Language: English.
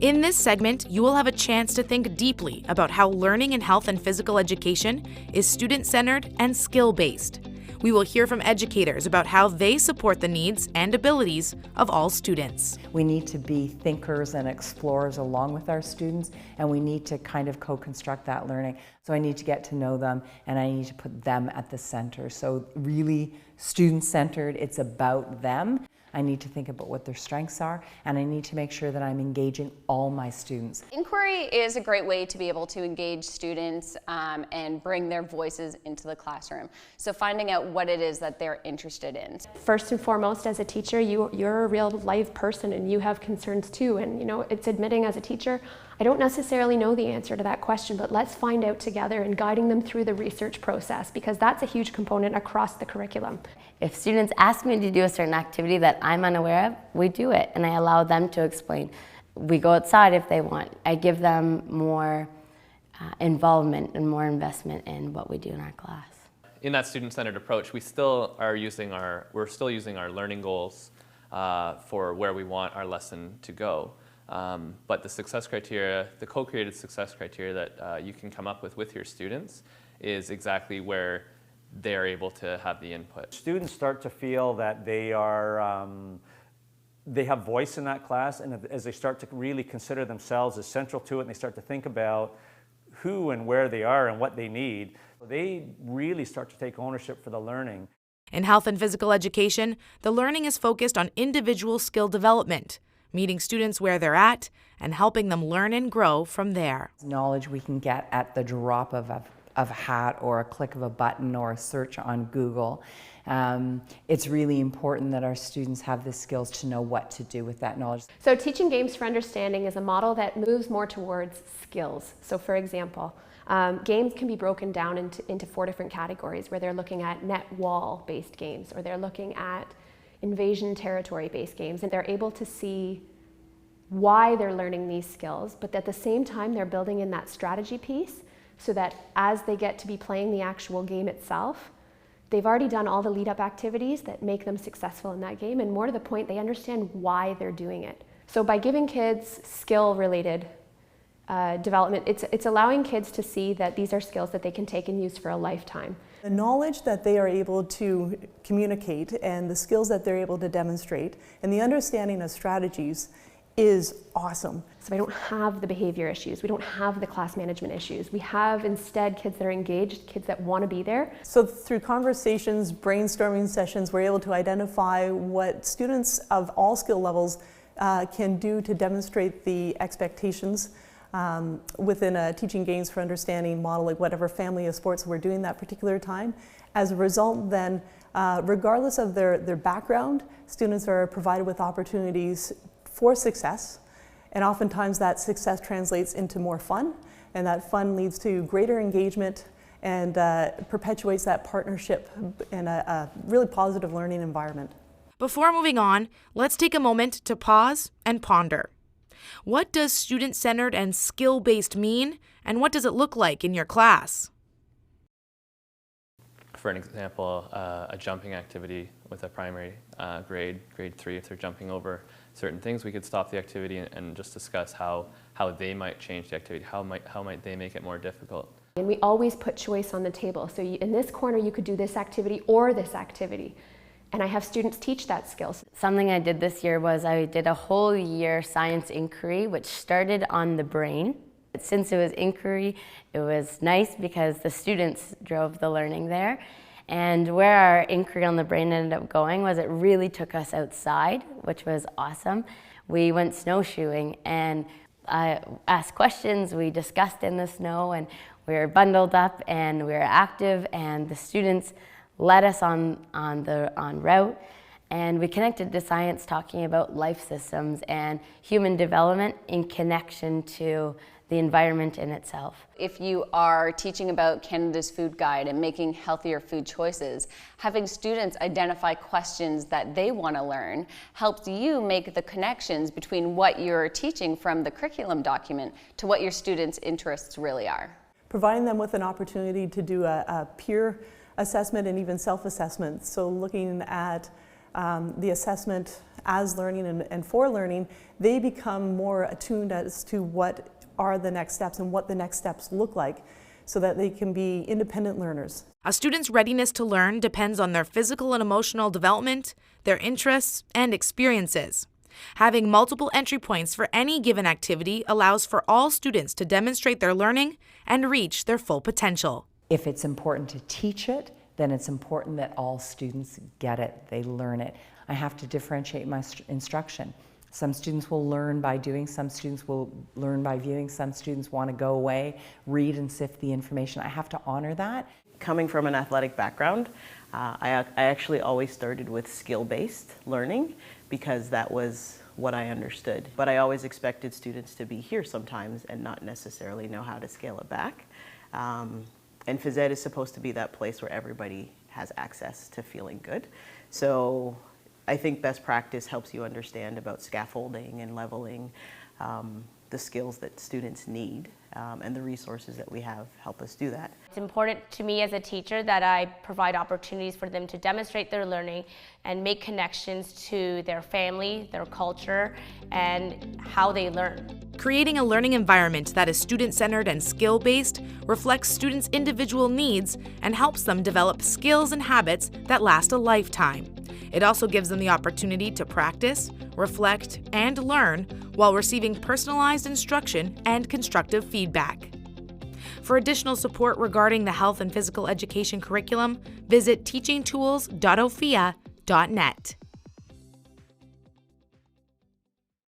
In this segment, you will have a chance to think deeply about how learning in health and physical education is student-centered and skill-based. We will hear from educators about how they support the needs and abilities of all students. We need to be thinkers and explorers along with our students, and we need to kind of co-construct that learning. So I need to get to know them, and I need to put them at the center. So really student-centered, it's about them. I need to think about what their strengths are, and I need to make sure that I'm engaging all my students. Inquiry is a great way to be able to engage students and bring their voices into the classroom. So finding out what it is that they're interested in. First and foremost, as a teacher, you're a real live person and you have concerns too. And it's admitting as a teacher, I don't necessarily know the answer to that question, but let's find out together and guiding them through the research process, because that's a huge component across the curriculum. If students ask me to do a certain activity that I'm unaware of, we do it, and I allow them to explain. We go outside if they want. I give them more involvement and more investment in what we do in our class. In that student-centered approach, we're still using our learning goals for where we want our lesson to go. But the success criteria, the co-created success criteria that you can come up with your students is exactly where they're able to have the input. Students start to feel that they have voice in that class, and as they start to really consider themselves as central to it, and they start to think about who and where they are and what they need, they really start to take ownership for the learning. In health and physical education, the learning is focused on individual skill development, meeting students where they're at and helping them learn and grow from there. Knowledge we can get at the drop of a hat or a click of a button or a search on Google. It's really important that our students have the skills to know what to do with that knowledge. So teaching games for understanding is a model that moves more towards skills. So for example, games can be broken down into 4 different categories, where they're looking at net wall based games, or they're looking at invasion territory based games, and they're able to see why they're learning these skills, but at the same time they're building in that strategy piece, so that as they get to be playing the actual game itself, they've already done all the lead-up activities that make them successful in that game, and more to the point, they understand why they're doing it. So by giving kids skill-related development, it's allowing kids to see that these are skills that they can take and use for a lifetime. The knowledge that they are able to communicate and the skills that they're able to demonstrate and the understanding of strategies is awesome. So we don't have the behavior issues, we don't have the class management issues. We have instead kids that are engaged, kids that want to be there. So through conversations, brainstorming sessions, we're able to identify what students of all skill levels can do to demonstrate the expectations within a teaching games for understanding model, like whatever family of sports we're doing that particular time. As a result then, regardless of their background, students are provided with opportunities for success, and oftentimes that success translates into more fun, and that fun leads to greater engagement and perpetuates that partnership in a really positive learning environment. Before moving on, let's take a moment to pause and ponder. What does student-centered and skill-based mean, and what does it look like in your class? For an example, a jumping activity with a primary grade 3, if they're jumping over certain things, we could stop the activity and just discuss how they might change the activity, how might they make it more difficult. And we always put choice on the table. So in this corner you could do this activity or this activity. And I have students teach that skill. Something I did this year was I did a whole year science inquiry, which started on the brain. Since it was inquiry, it was nice because the students drove the learning there. And where our inquiry on the brain ended up going was it really took us outside, which was awesome. We went snowshoeing and asked questions, we discussed in the snow, and we were bundled up and we were active, and the students led us on route, and we connected to science, talking about life systems and human development in connection to the environment in itself. If you are teaching about Canada's Food Guide and making healthier food choices, having students identify questions that they want to learn helps you make the connections between what you're teaching from the curriculum document to what your students' interests really are. Providing them with an opportunity to do a peer assessment and even self-assessment. So looking at the assessment as learning and for learning, they become more attuned as to what are the next steps and what the next steps look like, so that they can be independent learners. A student's readiness to learn depends on their physical and emotional development, their interests, and experiences. Having multiple entry points for any given activity allows for all students to demonstrate their learning and reach their full potential. If it's important to teach it, then it's important that all students get it, they learn it. I have to differentiate my instruction. Some students will learn by doing, some students will learn by viewing, some students want to go away, read and sift the information. I have to honor that. Coming from an athletic background, I actually always started with skill-based learning because that was what I understood. But I always expected students to be here sometimes and not necessarily know how to scale it back. And phys ed is supposed to be that place where everybody has access to feeling good. So I think best practice helps you understand about scaffolding and leveling, the skills that students need, and the resources that we have help us do that. It's important to me as a teacher that I provide opportunities for them to demonstrate their learning and make connections to their family, their culture, and how they learn. Creating a learning environment that is student-centered and skill-based reflects students' individual needs and helps them develop skills and habits that last a lifetime. It also gives them the opportunity to practice, reflect, and learn while receiving personalized instruction and constructive feedback. For additional support regarding the health and physical education curriculum, visit teachingtools.ofia.net.